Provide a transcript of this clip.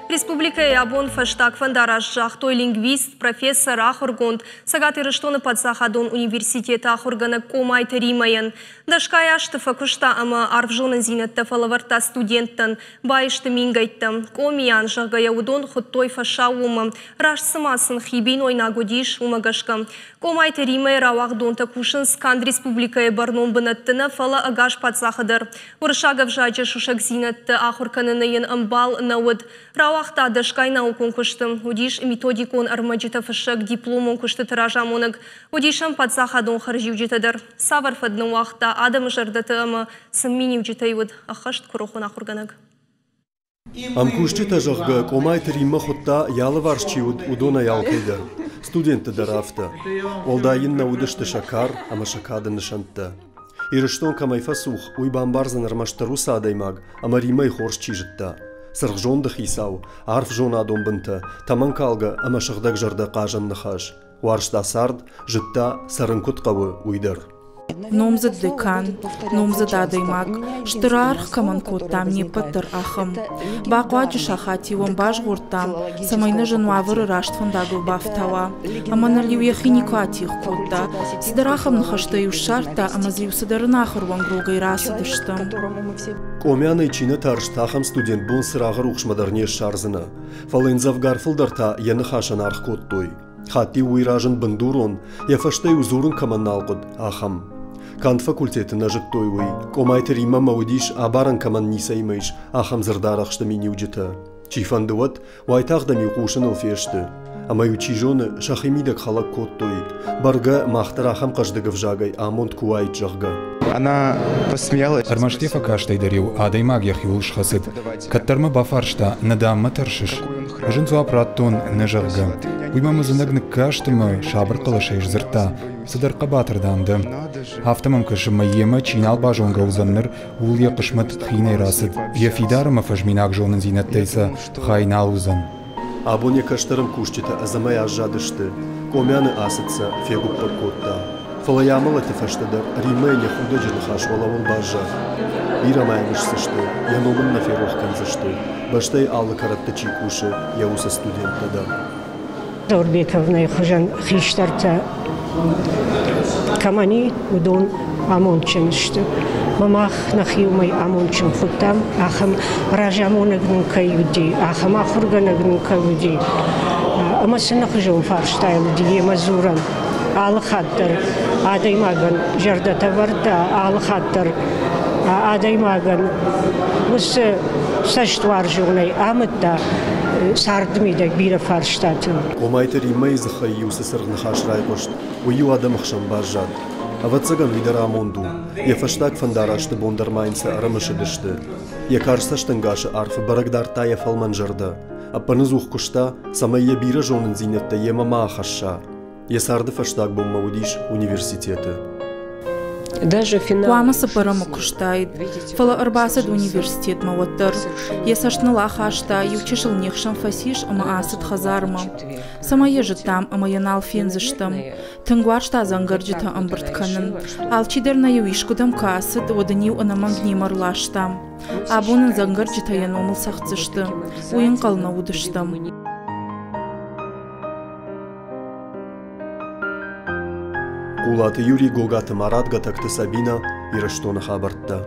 Республика Ябон фаштак фандараш жахтой лингвист, профессор Ахургонд, сагат ирыштоны Падсахадон университет Ахургана комай теримайын. Дашкай ашты факушта ама арвжонын зинетті фалаварта студенттен, байышты мингайтты. Комиян жағгая удон хуттой фаша умы, рашсымасын хибин ойна годиш умагашкам. Комай теримай равахдонта кушын сканд республика Барном бынаттыны фала агаш Падсахадар. Уршагав жачы шушак зинетті Ахурканынайын амбал науд. Равахта дашкай наукон куштым. Удиш методикон армаджита фашак дипломон кушты тиражамоныг. Удишам Падсахадон харживджитадар. Савар фадны вахта адам жардаты ама сымминивджитайвуд. Ахашт курохун Ахурганыг. Амкушчита жахга комай терима хутта ялы варшчиуд удона ялкайдар. Студенты дарафта. Олдайын наудышты шакар, ама шакады нышантта. Ирыштон камайфасух уйбамбарзан армаштару садаймаг, ама римай хоршчи жытта. Сырғжонды хисау, арф жон адомбынты, таман калга, ама шығдаг жырда қажан нахаш. Варшта сард, жытта сарынкут қавы уйдар. Номзад декан, номзад адаймак, штырарх каманкот там не патыр ахым. Бақуаджы шахати вамбаж гуртам, самайны жанвавыры рашт фандагыл бафтава. Аманарлив яхинику атих котта, сидарахам нахаштаю шарта, амазрив сидарынахыр вангругай расыдыштым. Комяны чины тарштахам студент бун сырағыр уқшмадарне шарзына. Фалынзав гарфылдарта яны хашан арх коттой. Хати уйражын бындурон, яфаштай узурын каманналгуд ахам. Кант факультетына жыттой уй, комай терима маудиш абаран каман нисаймайш, ахам зырдарахшты миниуджита. Чифандыват, вайтахда миуқушын алфешты. Амай учижоны шахимидак халак коттой. Барга махтарахам каждыгав жагай, амонт куайт жагга. Она посмеялась. Армаштефа каштай дарил, адаймаг яхиулш хасыд. Каттарма бафаршта, надамма таршиш. Жынцу апраттон нежарга. Уймамызынагны каштымы шабыр қылышайш зырта. Сыдарқа батырданды. Хафтамам кышыма ема чинал бажонга узанныр ул яқышмат хинай расыд. Яфидарыма фажминак жонын зинаттайса хайнал узан. Абоне каштарым кушчита азамай ажжадышты. Комяны асыца фегуп покотта. Фалаямала тефаштадар римайне худа жынхаш валавыл бажа. Бирамайныш сышты, яномын на ферохкан зышты. Баштай аллы каратты чикуши, яуса студентtada. Орбековна хужан хиштарта камани удон амонченшты. Мамах нахиумай амончен хутам, ахам ражамонагнын каюди, ахам ахурганагнын каюди. Амасына хужан фарштайлы дие мазуран. Алхаттар адаймаган жардата варда алхаттар адаймаган мысы саштвар жонай амытта сардмидак бира фарштатын. Комайтер имай захаюсы сырнахаш райгошт, ую адамахшан бажат. Авацаган лидера амонду, яфаштак фандарашты бондармайнса арамышыдышты. Якарсаштангашы арфы барагдарта яфалман жарда. Апанызух кушта самая бира жонын зинетта емама ахаша. Ясарды фаштак боммаудиш университеты. Уамасы парамы куштайд, фала арбасад университет мауаттар. Ясашны лахашта, ючешыл нехшан фасиш ама асад хазарма. Самая жытам ама янал фензыштам. Тынгваршта зангарджита амбыртканын. Алчидерна юишкудам касад, водынив анаман гнимарлаштам. Абунын зангарджита яномыл сахцышты. Уин қална удыштам. Кулаты Юрий Гогаты Марат Гатакты Сабина Ирыштона хабартта.